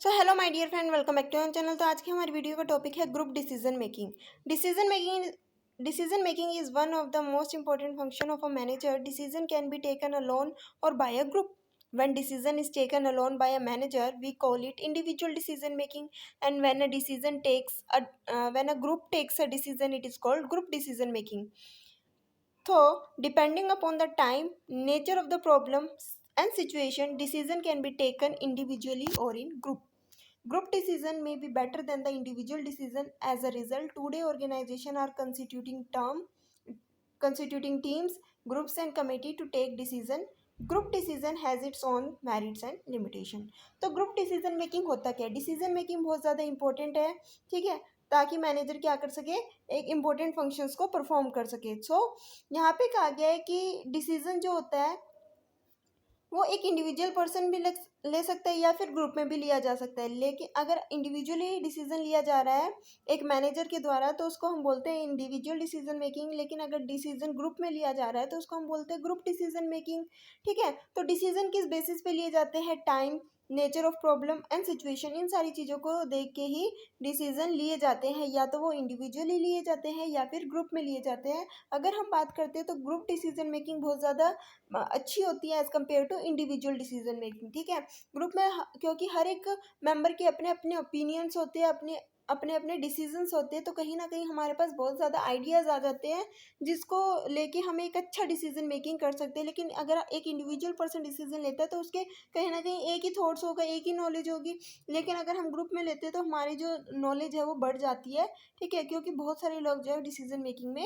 So hello my dear friend, welcome back to our channel. तो आज की हमारी वीडियो का टॉपिक है group decision making. Decision making is one of the most important function of a manager. Decision can be taken alone or by a group. When decision is taken alone by a manager, we call it individual decision making, and when a group takes a decision, it is called group decision making. So, depending upon the time, nature of the problem and situation, decision can be taken individually or in group. Group decision may be better than the individual decision. As a result, today organizations are constituting teams, groups and committee to take decision. Group decision has its own merits and limitation. तो group decision making होता क्या है? Decision making बहुत ज़्यादा important है, ठीक है, ताकि मैनेजर क्या कर सके, एक इम्पोर्टेंट फंक्शंस को परफॉर्म कर सके। सो यहाँ पे कहा गया है कि डिसीजन जो होता है वो एक इंडिविजुअल पर्सन भी ले सकता है या फिर ग्रुप में भी लिया जा सकता है। लेकिन अगर इंडिविजुअली डिसीजन लिया जा रहा है एक मैनेजर के द्वारा तो उसको हम बोलते हैं इंडिविजुअल डिसीजन मेकिंग। लेकिन अगर डिसीजन ग्रुप में लिया जा रहा है तो उसको हम बोलते हैं ग्रुप डिसीजन मेकिंग, ठीक है। तो डिसीजन किस बेसिस पे लिए जाते हैं? Time, nature of problem and situation, इन सारी चीज़ों को देख के ही डिसीजन लिए जाते हैं। या तो वो इंडिविजुअली लिए जाते हैं या फिर ग्रुप में लिए जाते हैं। अगर हम बात करते हैं तो ग्रुप डिसीजन मेकिंग बहुत ज़्यादा अच्छी होती है as compare to individual decision making, ठीक है। ग्रुप में क्योंकि हर एक मेंबर के अपने अपने ओपिनियंस होते हैं, अपने अपने अपने डिसीजंस होते हैं, तो कहीं ना कहीं हमारे पास बहुत ज़्यादा आइडियाज़ आ जाते हैं जिसको लेके हम एक अच्छा डिसीजन मेकिंग कर सकते हैं। लेकिन अगर एक इंडिविजुअल पर्सन डिसीजन लेता है तो उसके कहीं ना कहीं एक ही थॉट्स होगा, एक ही नॉलेज होगी। लेकिन अगर हम ग्रुप में लेते हैं तो हमारी जो नॉलेज है वो बढ़ जाती है, ठीक है, क्योंकि बहुत सारे लोग जो है डिसीजन मेकिंग में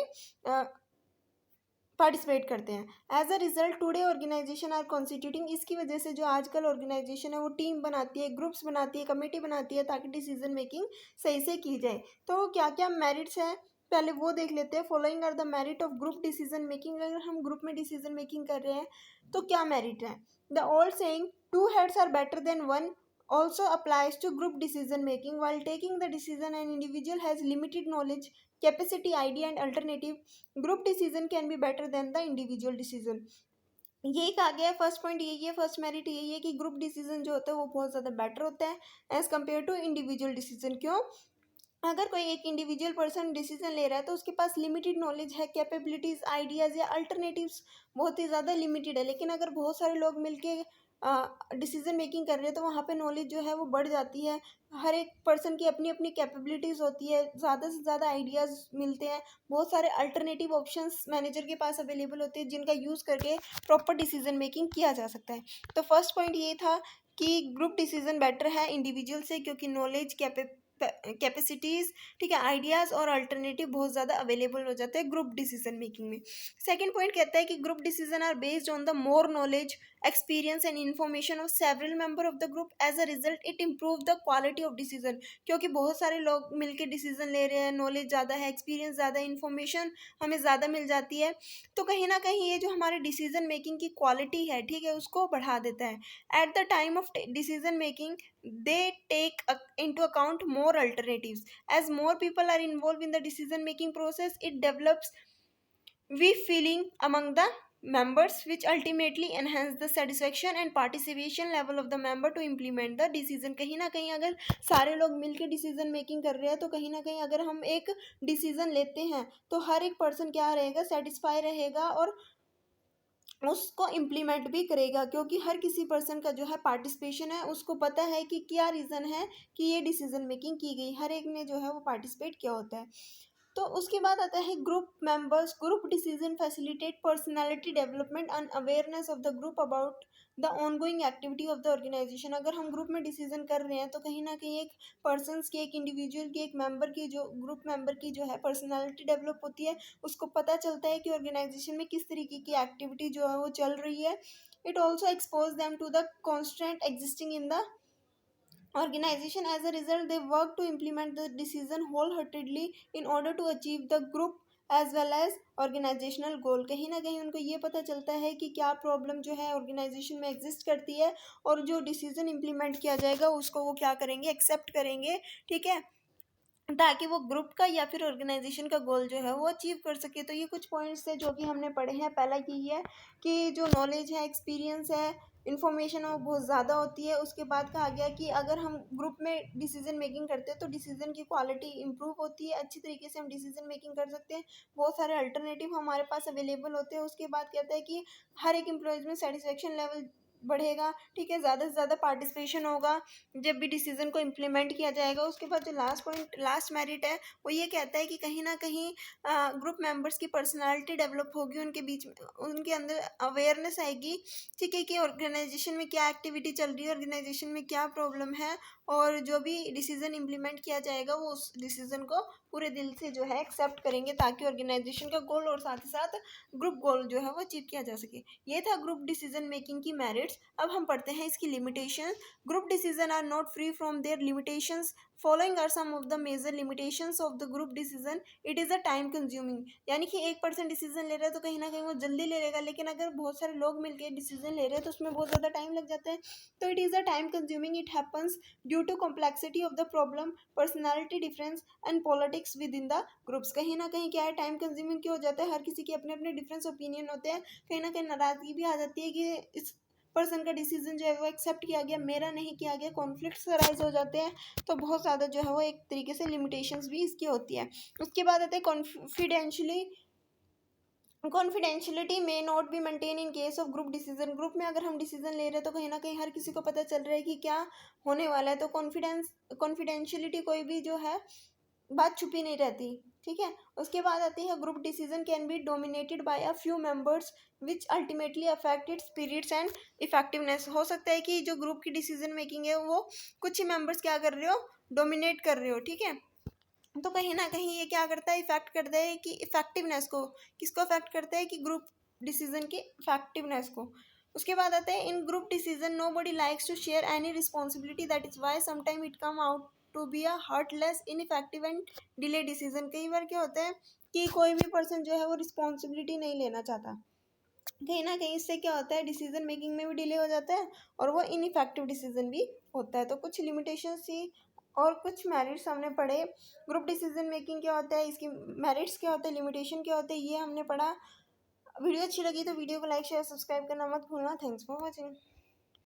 पार्टिसिपेट करते हैं। As a result today organization are constituting, इसकी वजह से जो आजकल ऑर्गेनाइजेशन है वो टीम बनाती है, ग्रुप्स बनाती है, कमेटी बनाती है ताकि डिसीजन मेकिंग सही से की जाए। तो क्या क्या मेरिट्स हैं पहले वो देख लेते हैं। Following are the merit of group decision making. अगर हम ग्रुप में डिसीजन मेकिंग कर रहे हैं तो क्या मेरिट है? The old saying two heads are better than one also applies to group decision making. While taking the decision, an individual has limited knowledge, capacity, idea and alternative. Group decision can be better than the individual decision. यही कहा गया है, first point यही है, first merit यही है कि group decision जो होता है वो बहुत ज़्यादा बेटर होता है as compare to individual decision. क्यों? अगर कोई एक इंडिविजुअल पर्सन डिसीजन ले रहा है तो उसके पास लिमिटेड नॉलेज है, कैपेबिलिटीज़, आइडियाज़ या अल्टरनेटिव्स बहुत ही ज़्यादा लिमिटेड है। लेकिन अगर बहुत सारे लोग मिलके डिसीजन मेकिंग कर रहे हैं तो वहाँ पे नॉलेज जो है वो बढ़ जाती है। हर एक पर्सन की अपनी अपनी कैपेबिलिटीज़ होती है, ज़्यादा से ज़्यादा आइडियाज़ मिलते हैं, बहुत सारे अल्टरनेटिव ऑप्शंस मैनेजर के पास अवेलेबल होते हैं जिनका यूज़ करके प्रॉपर डिसीजन मेकिंग किया जा सकता है। तो फर्स्ट पॉइंट ये था कि ग्रुप डिसीजन बेटर है इंडिविजुअल से, क्योंकि नॉलेज, कैपेसिटीज़, ठीक है, आइडियाज़ और अल्टरनेटिव बहुत ज़्यादा अवेलेबल हो जाते हैं ग्रुप डिसीजन मेकिंग में। सेकंड पॉइंट कहता है कि group decision are based on the more knowledge, experience and information of several member of the group. As a result it improve the quality of decision. क्योंकि बहुत सारे लोग मिलकर decision ले रहे हैं, नॉलेज ज़्यादा है, एक्सपीरियंस ज़्यादा, इन्फॉर्मेशन हमें ज़्यादा मिल जाती है, तो कहीं ना कहीं ये जो हमारे डिसीजन मेकिंग की क्वालिटी है, ठीक है, उसको बढ़ा देता है। At the time of decision making they take into account more alternatives. As more people are involved in the decision making process, it develops we feeling among the members which ultimately enhance the satisfaction and participation level of the member to implement the decision. कहीं ना कहीं अगर सारे लोग मिलके decision making कर रहे हैं तो कहीं ना कहीं अगर हम एक डिसीजन लेते हैं तो हर एक पर्सन क्या रहेगा, सेटिस्फाई रहेगा और उसको इम्प्लीमेंट भी करेगा। क्योंकि हर किसी पर्सन का जो है पार्टिसिपेशन है, उसको पता है कि क्या रीज़न है कि ये डिसीजन मेकिंग की गई, हर एक ने जो है वो पार्टिसिपेट किया होता है। तो उसके बाद आता है group members. Group decision facilitate personality development and awareness of the group about the ongoing activity of the organization. अगर हम ग्रुप में डिसीजन कर रहे हैं तो कहीं ना कहीं एक पर्सनस की, एक इंडिविजुअल की, एक मेंबर की, जो ग्रुप मेंबर की जो है पर्सनालिटी डेवलप होती है, उसको पता चलता है कि ऑर्गेनाइजेशन में किस तरीके की एक्टिविटी जो है वो चल रही है। It also expose them to the constant existing in the organization. As a result, they work to implement the decision wholeheartedly in order to achieve the group as well as organisational goal. कहीं ना कहीं उनको ये पता चलता है कि क्या प्रॉब्लम जो है ऑर्गेनाइजेशन में एग्जिस्ट करती है और जो डिसीजन इम्प्लीमेंट किया जाएगा उसको वो क्या करेंगे, एक्सेप्ट करेंगे, ठीक है, ताकि वो ग्रुप का या फिर ऑर्गेनाइजेशन का गोल जो है वो अचीव कर सके। तो ये कुछ पॉइंट्स है जो कि हमने पढ़े हैं। पहला यही है कि जो नॉलेज है, एक्सपीरियंस है, इन्फॉर्मेशन वो बहुत ज़्यादा होती है। उसके बाद कहा गया कि अगर हम ग्रुप में डिसीजन मेकिंग करते हैं तो डिसीजन की क्वालिटी इंप्रूव होती है, अच्छी तरीके से हम डिसीजन मेकिंग कर सकते हैं, बहुत सारे अल्टरनेटिव हमारे पास अवेलेबल होते हैं। उसके बाद कहता है कि हर एक एम्प्लॉयज़ में सेटिस्फेक्शन लेवल बढ़ेगा, ठीक है, ज़्यादा से ज़्यादा पार्टिसिपेशन होगा जब भी डिसीजन को इम्प्लीमेंट किया जाएगा। उसके बाद जो लास्ट पॉइंट, लास्ट मेरिट है, वो ये कहता है कि कहीं ना कहीं ग्रुप मेंबर्स की पर्सनालिटी डेवलप होगी, उनके बीच में उनके अंदर अवेयरनेस आएगी, ठीक है, कि ऑर्गेनाइजेशन में क्या एक्टिविटी चल रही है, ऑर्गेनाइजेशन में क्या प्रॉब्लम है, और जो भी डिसीजन इम्प्लीमेंट किया जाएगा वो उस डिसीजन को पूरे दिल से जो है एक्सेप्ट करेंगे, ताकि ऑर्गेनाइजेशन का गोल और साथ ही साथ ग्रुप गोल जो है वो अचीव किया जा सके। ये था ग्रुप डिसीजन मेकिंग की मेरिट्स। अब हम पढ़ते हैं इसकी limitation. Group decision are not free from their limitations, following are some of the major limitations of the group decision. It is a time consuming, यानी कि एक पर्सन डिसीजन ले रहा है तो कहीं ना कहीं वो जल्दी ले लेगा, लेकिन अगर बहुत सारे लोग मिलकर डिसीजन ले रहे हैं तो उसमें बहुत ज़्यादा टाइम लग जाता है। तो it is a time consuming, it happens due to complexity of the problem, personality difference and politics within the groups. कहीं ना कहीं क्या है, टाइम कंज्यूमिंग क्यों हो जाता है, हर किसी के अपने अपने डिफरेंस ओपिनियन होते हैं, कहीं ना कहीं नाराज़गी भी आ जाती है कि इस पर्सन का डिसीजन जो है वो एक्सेप्ट किया गया, मेरा नहीं किया गया, कॉन्फ्लिक्ट्स राइज हो जाते हैं। तो बहुत ज़्यादा जो है वो एक तरीके से लिमिटेशंस भी इसकी होती है। उसके बाद आते हैं कॉन्फिडेंशियलिटी में not be maintain in case of group decision. Group में अगर हम डिसीजन ले रहे हैं तो कहीं ना कहीं हर किसी को पता चल रहा है कि क्या होने वाला है, तो कॉन्फिडेंशियलिटी, कोई भी जो है बात छुपी नहीं रहती, ठीक है। उसके बाद आती है group decision can be dominated by a few members which ultimately affect its spirits and effectiveness. हो सकता है कि जो ग्रुप की डिसीजन मेकिंग है वो कुछ ही मेंबर्स क्या कर रहे हो, डोमिनेट कर रहे हो, ठीक है। तो कहीं ना कहीं ये क्या करता है, इफेक्ट करता है कि इफेक्टिवनेस को, किसको इफेक्ट करता है, कि ग्रुप डिसीजन की इफेक्टिवनेस को। उसके बाद आते हैं इन group decision nobody likes to share any responsibility, that is why sometime it come out to be a heartless ineffective and delay decision. कई बार क्या होता है कि कोई भी पर्सन जो है वो रिस्पॉन्सिबिलिटी नहीं लेना चाहता, कहीं ना कहीं इससे क्या होता है, डिसीजन मेकिंग में भी डिले हो जाता है और वो इनइफेक्टिव डिसीजन भी होता है। तो कुछ लिमिटेशंस थी और कुछ मेरिट्स हमने पढ़े। ग्रुप डिसीजन मेकिंग क्या होता है, इसकी मेरिट्स क्या होते हैं, लिमिटेशन क्या होते हैं, ये हमने पढ़ा। वीडियो अच्छी लगी तो वीडियो को लाइक शेयर सब्सक्राइब करना मत भूलना। Thanks for watching.